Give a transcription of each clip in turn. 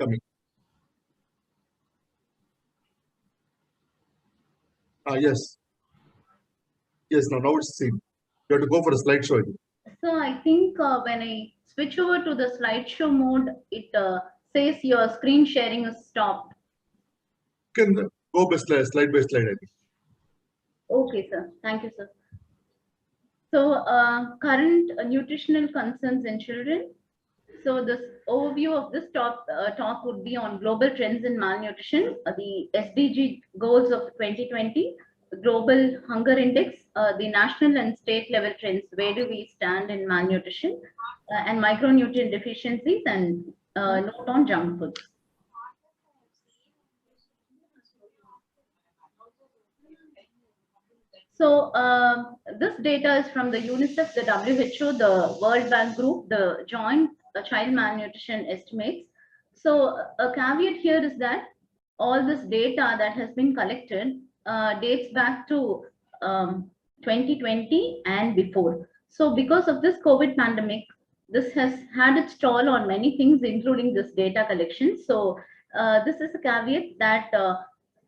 Coming. Yes. Yes, now it's seen. You have to go for a slideshow. So I think when I switch over to the slideshow mode, it says your screen sharing is stopped. You can go by slide by slide, I think. Okay, sir. Thank you, sir. So current nutritional concerns in children. So this overview of this talk would be on global trends in malnutrition, the SDG goals of 2020, the global hunger index, the national and state level trends. Where do we stand in malnutrition and micronutrient deficiencies, and note on junk foods. So this data is from the UNICEF, the WHO, the World Bank Group, the Joint Child Malnutrition Estimates. So a caveat here is that all this data that has been collected dates back to 2020 and before. So because of this COVID pandemic, this has had its toll on many things, including this data collection. So this is a caveat that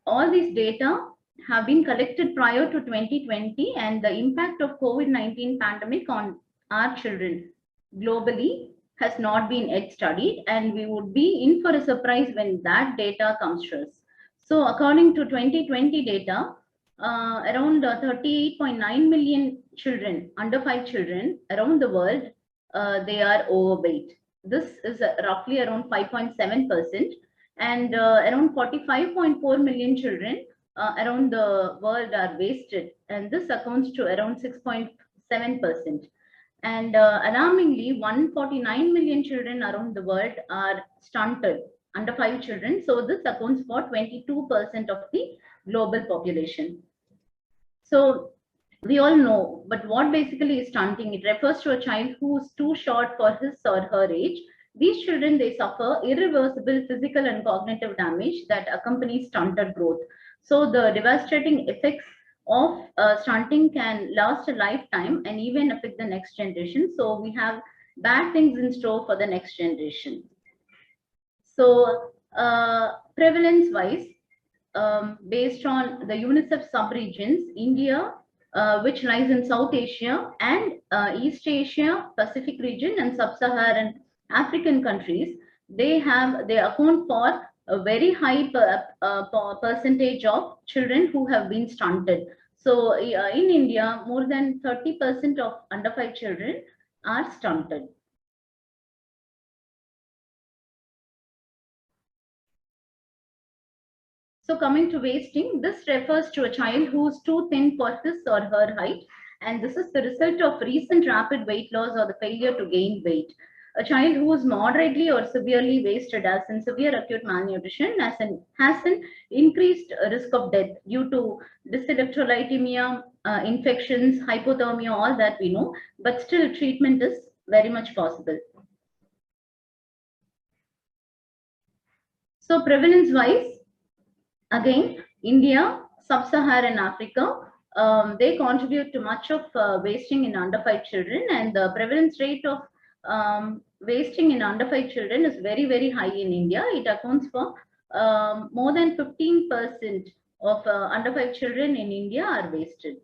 all these data have been collected prior to 2020, and the impact of COVID-19 pandemic on our children globally has not been yet studied, and we would be in for a surprise when that data comes to us. So according to 2020 data, around 38.9 million children, under 5 children around the world, they are overweight. This is roughly around 5.7%, and around 45.4 million children around the world are wasted, and this accounts to around 6.7%. And alarmingly, 149 million children around the world are stunted, under 5 children. So this accounts for 22% of the global population. So we all know, but what basically is stunting? It refers to a child who is too short for his or her age. These children, they suffer irreversible physical and cognitive damage that accompanies stunted growth. So the devastating effects of stunting can last a lifetime and even affect the next generation. So we have bad things in store for the next generation. So prevalence wise, based on the UNICEF subregions, India, which lies in South Asia and East Asia, Pacific region, and Sub-Saharan African countries, they account for a very high percentage of children who have been stunted. So in India, more than 30% of under 5 children are stunted. So coming to wasting, this refers to a child who is too thin for his or her height, and this is the result of recent rapid weight loss or the failure to gain weight. A child who is moderately or severely wasted, as in severe acute malnutrition, has an increased risk of death due to dyselectrolytemia, infections, hypothermia, all that we know, but still treatment is very much possible. So prevalence wise, again, India, Sub-Saharan Africa, they contribute to much of wasting in under 5 children, and the prevalence rate of wasting in under 5 children is very, very high in India. It accounts for more than 15% of under 5 children in India are wasted.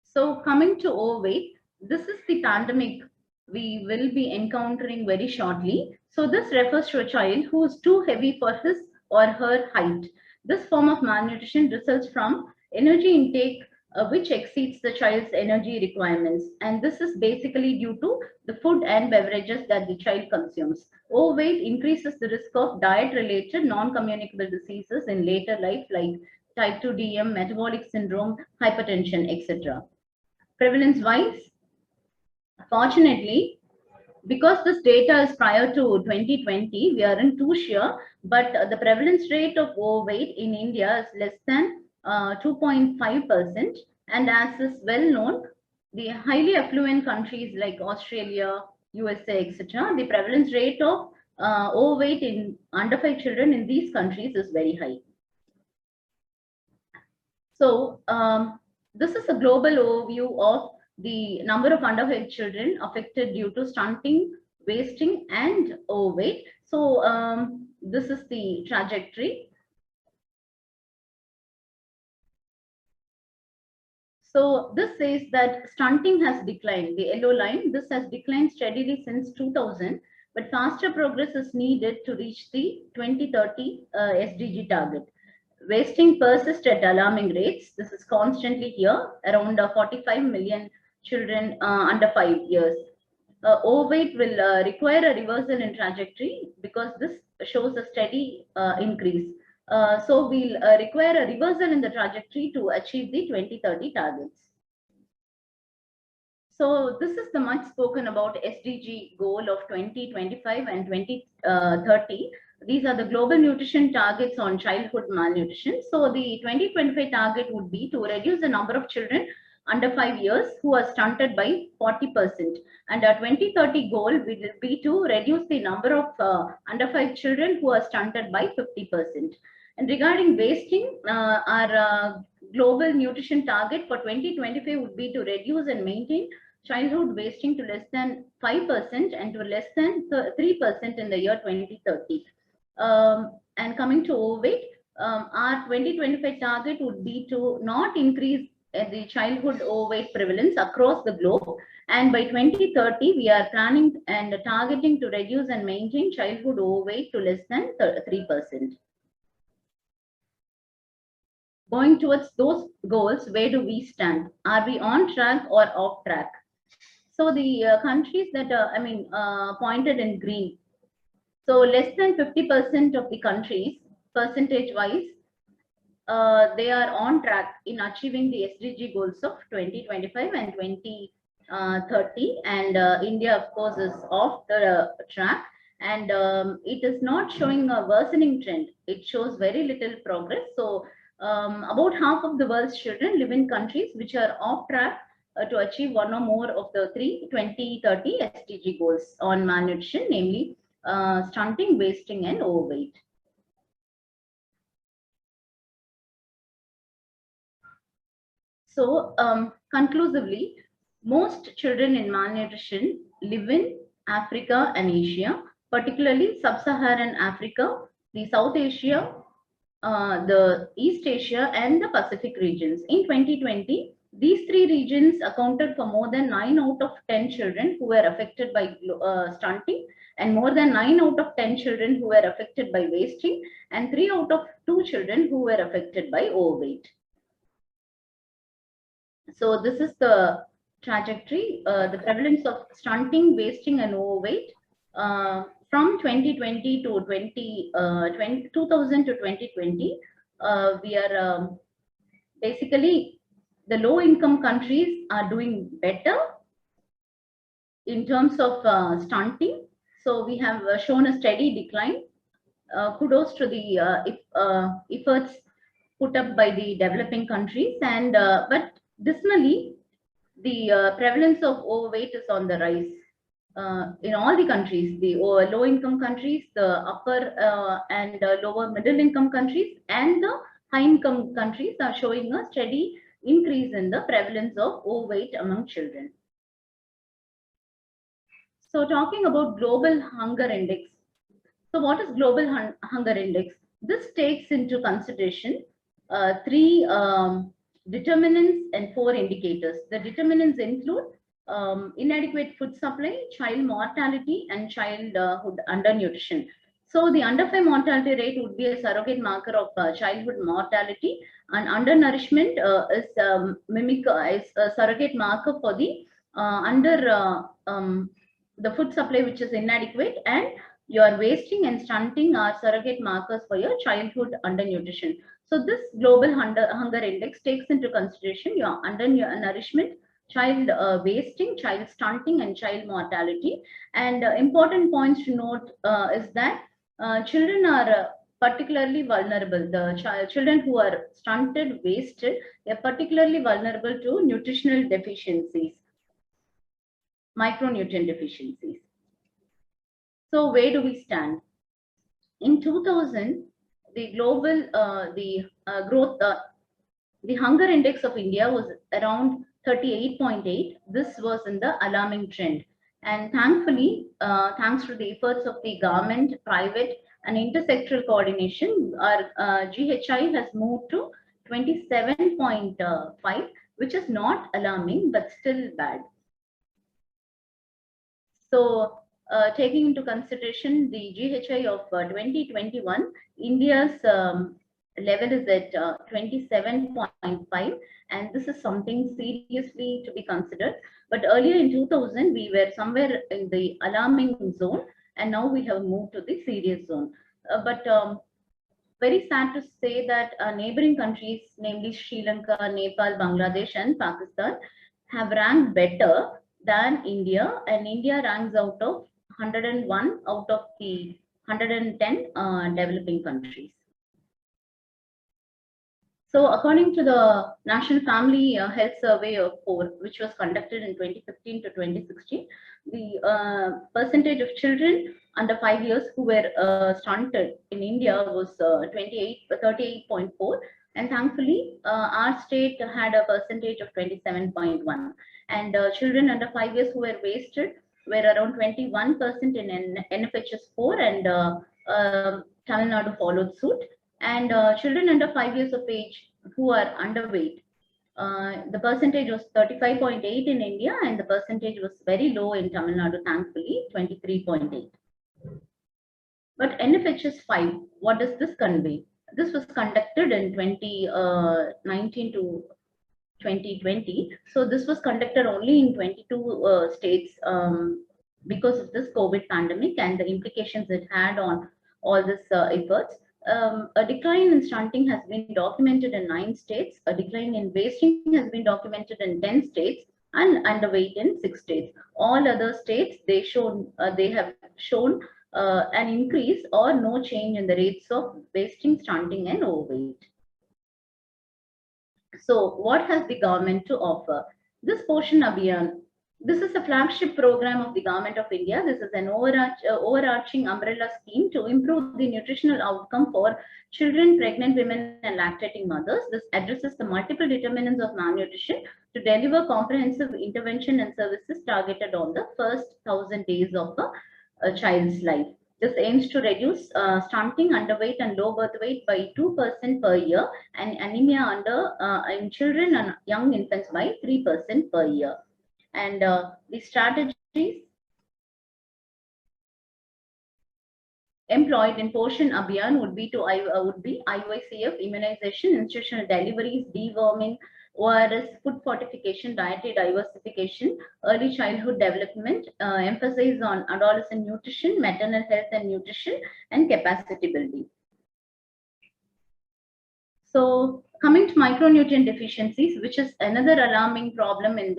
So coming to overweight, this is the pandemic we will be encountering very shortly. So this refers to a child who is too heavy for his or her height. This form of malnutrition results from energy intake which exceeds the child's energy requirements. And this is basically due to the food and beverages that the child consumes. Overweight increases the risk of diet-related non-communicable diseases in later life, like type 2 DM, metabolic syndrome, hypertension, etc. Prevalence wise, fortunately, because this data is prior to 2020, we aren't too sure, but the prevalence rate of overweight in India is less than 2.5%. And as is well known, the highly affluent countries like Australia, USA, etc., the prevalence rate of overweight in under 5 children in these countries is very high. So this is a global overview of the number of underweight children affected due to stunting, wasting, and overweight. So this is the trajectory. So this says that stunting has declined. The yellow line, this has declined steadily since 2000, but faster progress is needed to reach the 2030 SDG target. Wasting persists at alarming rates. This is constantly here, around 45 million children under 5 years. Overweight will require a reversal in trajectory because this shows a steady increase. So we'll require a reversal in the trajectory to achieve the 2030 targets. So this is the much spoken about SDG goal of 2025 and 2030. These are the global nutrition targets on childhood malnutrition. So the 2025 target would be to reduce the number of children under 5 years who are stunted by 40%. And our 2030 goal will be to reduce the number of under 5 children who are stunted by 50%. And regarding wasting, our global nutrition target for 2025 would be to reduce and maintain childhood wasting to less than 5% and to less than 3% in the year 2030. And coming to overweight, our 2025 target would be to not increase the childhood overweight prevalence across the globe. And by 2030, we are planning and targeting to reduce and maintain childhood overweight to less than 3%. Going towards those goals, where do we stand? Are we on track or off track? So the countries that pointed in green, so less than 50% of the countries, percentage-wise, they are on track in achieving the SDG goals of 2025 and 2030. And India, of course, is off the track. And it is not showing a worsening trend. It shows very little progress. So about half of the world's children live in countries which are off track to achieve one or more of the 2030 SDG goals on malnutrition, namely stunting, wasting, and overweight. So conclusively, most children in malnutrition live in Africa and Asia, particularly Sub-Saharan Africa, the South Asia, the East Asia, and the Pacific regions. In 2020, these three regions accounted for more than 9 out of 10 children who were affected by stunting, and more than 9 out of 10 children who were affected by wasting, and 3 out of 2 children who were affected by overweight. So this is the trajectory, the prevalence of stunting, wasting, and overweight from 2020 to 2000 to 2020. We are basically, the low-income countries are doing better in terms of stunting. So we have shown a steady decline. Kudos to the efforts put up by the developing countries, and but dismally, the prevalence of overweight is on the rise in all the countries, the low-income countries, the upper and lower middle-income countries, and the high-income countries are showing a steady increase in the prevalence of overweight among children. So talking about Global Hunger Index. So what is Global Hunger Index? This takes into consideration 3 determinants and 4 indicators. The determinants include inadequate food supply, child mortality, and childhood undernutrition. So the under 5 mortality rate would be a surrogate marker of childhood mortality, and undernourishment is a surrogate marker for the the food supply which is inadequate, and your wasting and stunting are surrogate markers for your childhood undernutrition. So this Global Hunger Index takes into consideration your undernourishment, child wasting, child stunting, and child mortality. And important points to note is that children are particularly vulnerable. The children who are stunted, wasted, they are particularly vulnerable to nutritional deficiencies, micronutrient deficiencies. So where do we stand? In 2000, the global the hunger index of India was around 38.8. This was in the alarming trend. And thankfully, thanks to the efforts of the government, private, and intersectoral coordination, our GHI has moved to 27.5, which is not alarming, but still bad. So, taking into consideration the GHI of 2021, India's level is at 27.5, and this is something seriously to be considered. But earlier in 2000, we were somewhere in the alarming zone, and now we have moved to the serious zone. But very sad to say that neighboring countries, namely Sri Lanka, Nepal, Bangladesh, and Pakistan, have ranked better than India, and India ranks out of 101 out of the 110 developing countries. So, according to the National Family Health Survey of 4, which was conducted in 2015 to 2016, the percentage of children under 5 years who were stunted in India was 38.4, and thankfully, our state had a percentage of 27.1, and children under 5 years who were wasted were around 21% in NFHS 4, and Tamil Nadu followed suit. And children under 5 years of age who are underweight, the percentage was 35.8 in India, and the percentage was very low in Tamil Nadu, thankfully, 23.8. But NFHS 5, what does this convey? This was conducted in 2019 to 2020. So this was conducted only in 22 states because of this COVID pandemic and the implications it had on all this efforts. A decline in stunting has been documented in 9 states. A decline in wasting has been documented in 10 states, and underweight in 6 states. All other states, they have shown an increase or no change in the rates of wasting, stunting, and overweight. So, what has the government to offer? This Poshan Abhiyan, this is a flagship program of the Government of India. This is an overarching umbrella scheme to improve the nutritional outcome for children, pregnant women, and lactating mothers. This addresses the multiple determinants of malnutrition to deliver comprehensive intervention and services targeted on the first 1,000 days of a child's life. This aims to reduce stunting, underweight, and low birth weight by 2% per year, and anemia in children and young infants by 3% per year. And the strategies employed in Poshan Abhiyan would be IYCF, immunization, institutional deliveries, deworming, ORS, food fortification, dietary diversification, early childhood development, emphasis on adolescent nutrition, maternal health and nutrition, and capacity building. So, coming to micronutrient deficiencies, which is another alarming problem in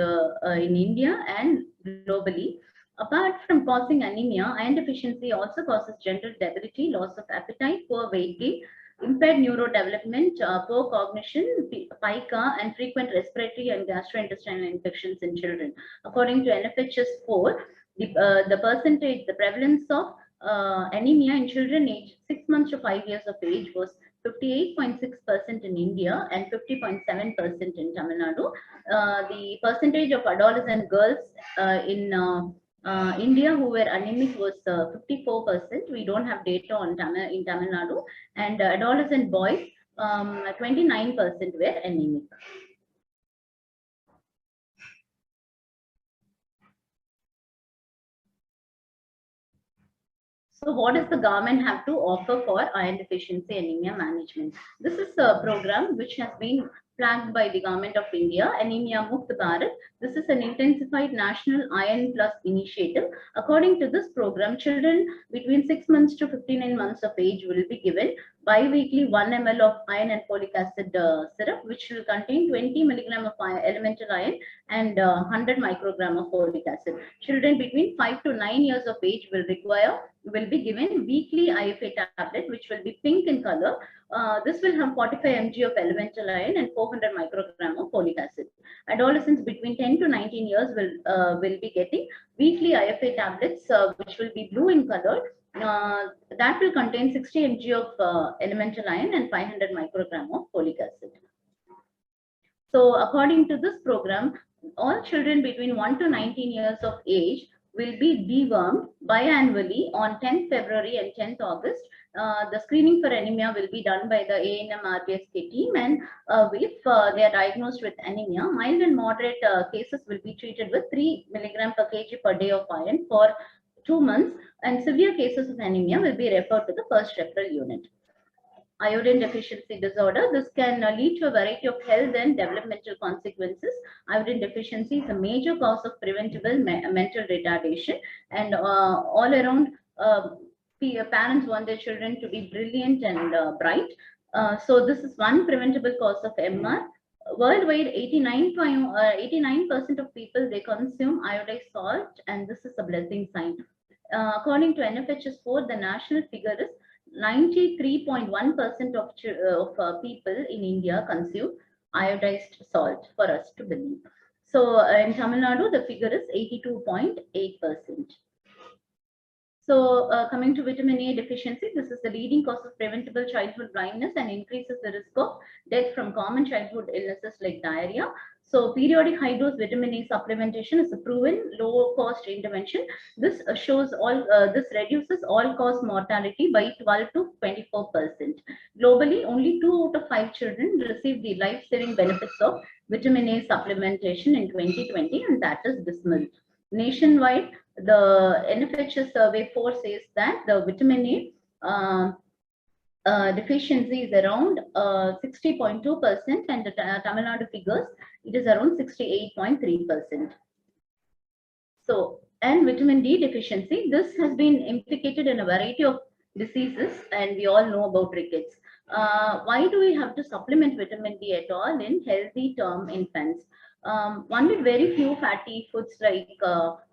India and globally. Apart from causing anemia, iron deficiency also causes general debility, loss of appetite, poor weight gain, impaired neurodevelopment, poor cognition, pica, and frequent respiratory and gastrointestinal infections in children. According to NFHS 4, the prevalence of anemia in children aged 6 months to 5 years of age was 58.6% in India and 50.7% in Tamil Nadu. The percentage of adolescent girls in India who were anemic was 54%. We don't have data on in Tamil Nadu. And adolescent boys, 29% were anemic. So what does the government have to offer for iron deficiency anemia management? This is a program which has been flagged by the Government of India, Anemia Mukt Bharat. This is an intensified national iron plus initiative. According to this program, children between 6 months to 59 months of age will be given bi-weekly 1 ml of iron and folic acid syrup, which will contain 20 milligram of elemental iron and 100 microgram of folic acid. Children between 5 to 9 years of age will be given weekly IFA tablet, which will be pink in color. This will have 45 mg of elemental iron and 400 microgram of folic acid. Adolescents between 10 to 19 years will be getting weekly IFA tablets, which will be blue in color. That will contain 60 mg of elemental iron and 500 microgram of folic acid. So according to this program, all children between 1 to 19 years of age will be dewormed biannually on 10th February and 10th August. The screening for anemia will be done by the ANM RBSK team, and if they are diagnosed with anemia, mild and moderate cases will be treated with 3 milligram per kg per day of iron for 2 months, and severe cases of anemia will be referred to the first referral unit. Iodine deficiency disorder. This can lead to a variety of health and developmental consequences. Iodine deficiency is a major cause of preventable mental retardation, and all around parents want their children to be brilliant and bright. So this is one preventable cause of MR. Worldwide, 89% of people, they consume iodized salt, and this is a blessing sign. According to NFHS4, the national figure is 93.1% of people in India consume iodized salt, for us to believe. So in Tamil Nadu, the figure is 82.8%. So coming to vitamin A deficiency, this is the leading cause of preventable childhood blindness and increases the risk of death from common childhood illnesses like diarrhea. So periodic high dose vitamin A supplementation is a proven low cost intervention. This this reduces all cause mortality by 12 to 24%. Globally, only 2 out of 5 children receive the life-saving benefits of vitamin A supplementation in 2020, and that is dismal. Nationwide, the NFHS survey 4 says that the vitamin A deficiency is around 60.2%, and the Tamil Nadu figures, it is around 68.3%. So, and vitamin D deficiency, this has been implicated in a variety of diseases, and we all know about rickets. Why do we have to supplement vitamin D at all in healthy term infants? One with very few fatty foods like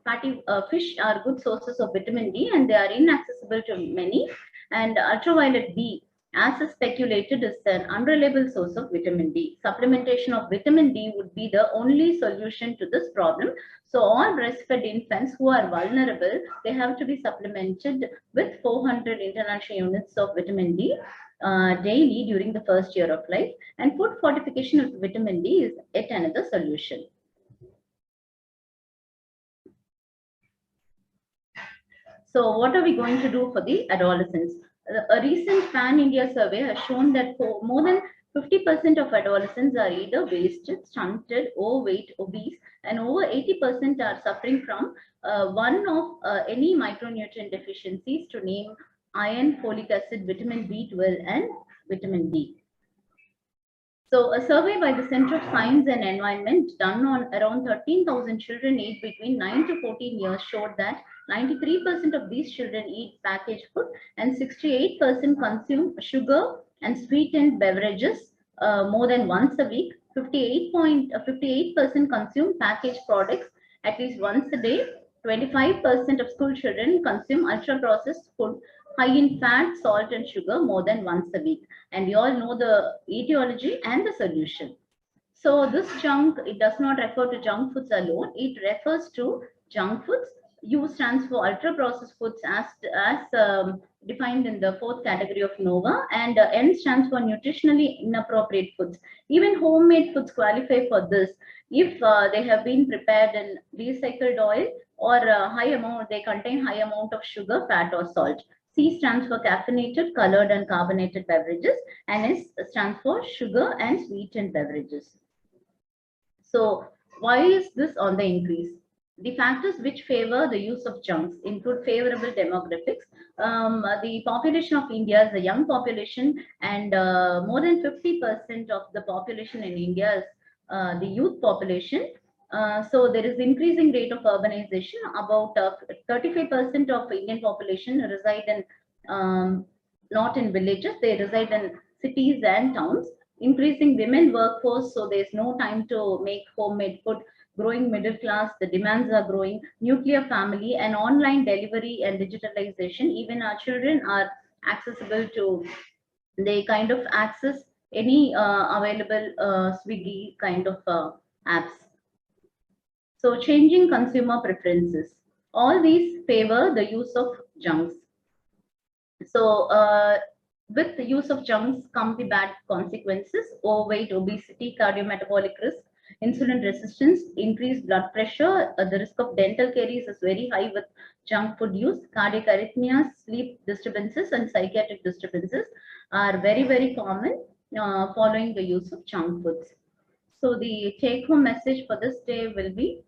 fatty fish are good sources of vitamin D, and they are inaccessible to many. And ultraviolet B, as is speculated, is an unreliable source of vitamin D. Supplementation of vitamin D would be the only solution to this problem. So all breastfed infants who are vulnerable, they have to be supplemented with 400 international units of vitamin D daily during the first year of life. And food fortification with vitamin D is yet another solution. So what are we going to do for the adolescents? A recent Pan India survey has shown that for more than 50% of adolescents are either wasted, stunted, overweight, obese, and over 80% are suffering from one of any micronutrient deficiencies, to name iron, folic acid, vitamin B12, and vitamin D. So a survey by the Center of Science and Environment done on around 13,000 children aged between 9 to 14 years showed that 93% of these children eat packaged food, and 68% consume sugar and sweetened beverages more than once a week. 58% consume packaged products at least once a day. 25% of school children consume ultra-processed food high in fat, salt, and sugar more than once a week. And we all know the etiology and the solution. So this junk, it does not refer to junk foods alone. It refers to junk foods. U stands for ultra processed foods as defined in the 4th category of NOVA, and N stands for nutritionally inappropriate foods. Even homemade foods qualify for this if they have been prepared in recycled oil, or they contain high amount of sugar, fat, or salt. C stands for caffeinated, colored, and carbonated beverages, and S stands for sugar and sweetened beverages. So why is this on the increase? The factors which favor the use of junks include favorable demographics. The population of India is a young population, and more than 50% of the population in India is the youth population. So there is increasing rate of urbanization. About 35% of Indian population reside in not in villages, they reside in cities and towns. Increasing women workforce, so there's no time to make homemade food. Growing middle class, the demands are growing. Nuclear family and online delivery and digitalization. Even our children are accessible to, they kind of access any available Swiggy kind of apps. So changing consumer preferences. All these favor the use of junks. So with the use of junks come the bad consequences: overweight, obesity, cardiometabolic risk, insulin resistance, increased blood pressure, the risk of dental caries is very high with junk food use, cardiac arrhythmias, sleep disturbances, and psychiatric disturbances are very, very common following the use of junk foods. So the take-home message for this day will be,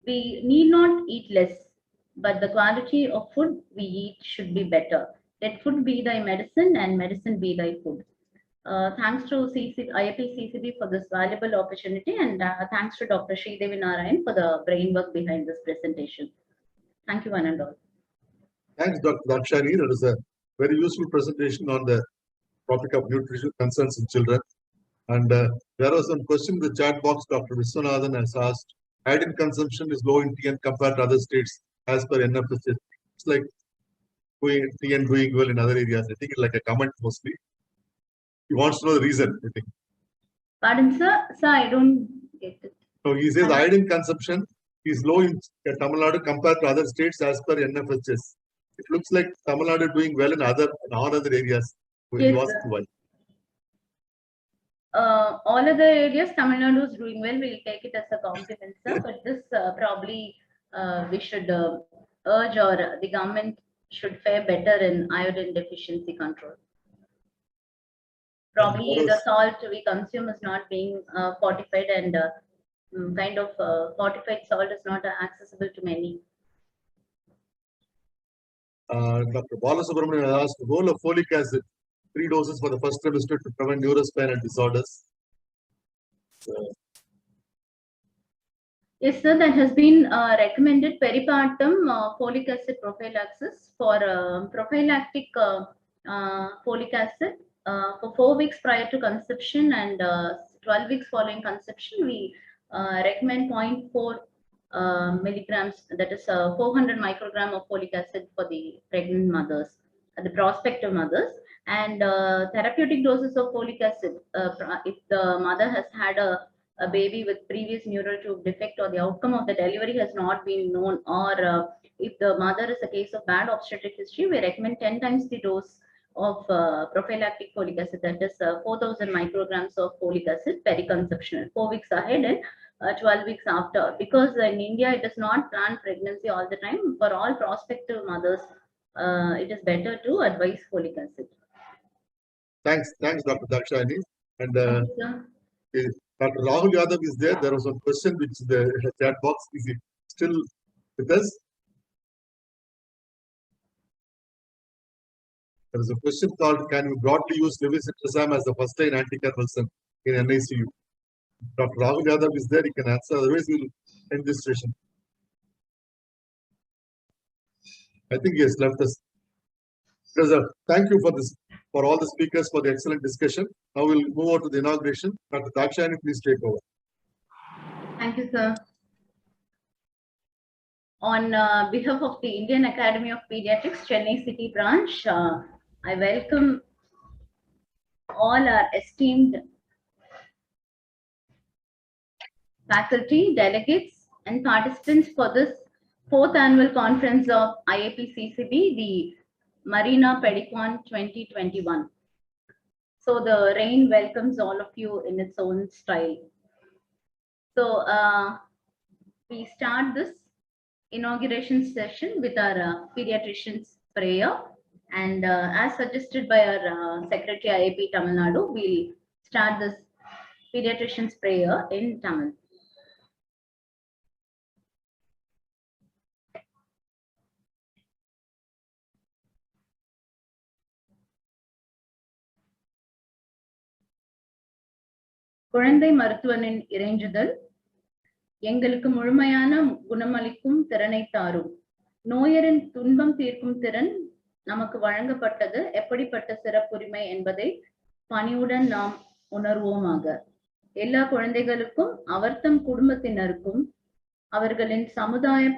we need not eat less, but the quality of food we eat should be better. Let food be thy medicine and medicine be thy food. Thanks to IIP CCB for this valuable opportunity, and thanks to Dr. Sridevi Narayan for the brainwork behind this presentation. Thank you, one and all. Thanks, Dr. Dakshani. That is a very useful presentation on the topic of nutrition concerns in children. And there was some question in the chat box. Dr. Viswanathan has asked, iodine consumption is low in TN compared to other states as per NFSS. It's like TN doing well in other areas. I think it's like a comment mostly. He wants to know the reason, I think. Pardon, sir? Sir, I don't get it. So he says iodine consumption is low in Tamil Nadu compared to other states as per NFHS. It looks like Tamil Nadu doing well in all other areas. Yes, why? All other areas, Tamil Nadu is doing well. We'll take it as a compliment, sir. But this probably we should urge, or the government should fare better in iodine deficiency control. Probably the salt we consume is not being fortified, and kind of fortified salt is not accessible to many. Dr. Balasubramanian asked, role of folic acid, 3 doses for the first trimester to prevent neurospinal disorders. Yes, sir, that has been recommended peripartum folic acid prophylaxis for prophylactic folic acid for 4 weeks prior to conception and 12 weeks following conception. We recommend 0.4 milligrams, that is 400 microgram of folic acid for the pregnant mothers, the prospective mothers, and therapeutic doses of folic acid if the mother has had a baby with previous neural tube defect, or the outcome of the delivery has not been known, or if the mother is a case of bad obstetric history, we recommend 10 times the dose of prophylactic folic acid, that is 4,000 micrograms of folic acid periconceptional, 4 weeks ahead and 12 weeks after. Because in India, it is not planned pregnancy all the time. For all prospective mothers, it is better to advise folic acid. Thanks, Dr. Dakshani. And Dr. Rahul Yadav is there. There was one question which the chat box, is it still with us? There is a question called, can you broadly use levetiracetam as the first line anticonvulsant in NICU? Dr. Rahul Yadav is there, he can answer, otherwise we'll end this session. I think he has left us. Thank you for all the speakers for the excellent discussion. Now we'll move on to the inauguration. Dr. Dakshani, please take over. Thank you, sir. On behalf of the Indian Academy of Pediatrics, Chennai City branch, I welcome all our esteemed faculty, delegates, and participants for this 4th annual conference of IIP CCB, the Marina Pedicon 2021. So the rain welcomes all of you in its own style. So we start this inauguration session with our pediatrician's prayer, and as suggested by our Secretary IIP Tamil Nadu, we'll start this pediatrician's prayer in Tamil. குழந்தை மருத்துவனின் இறைஞ்சுதல் எங்களுக்கு முழுமையான குணமளிக்கும் திறனை தாரும். நோயரின் துன்பம் தீர்க்கும் திறன் நமக்கு வழங்கப்பட்டது எப்படிப்பட்ட சிறப்புரிமை என்பதை பணிவுடன் நாம் உணர்வோமாக. எல்லா குழந்தைகளுக்கும் அவர் தம் குடும்பத்தினருக்கும் அவர்களின் சமுதாய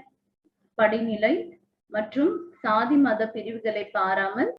படிநிலை மற்றும் சாதி மத பிரிவுகளை பாராமல்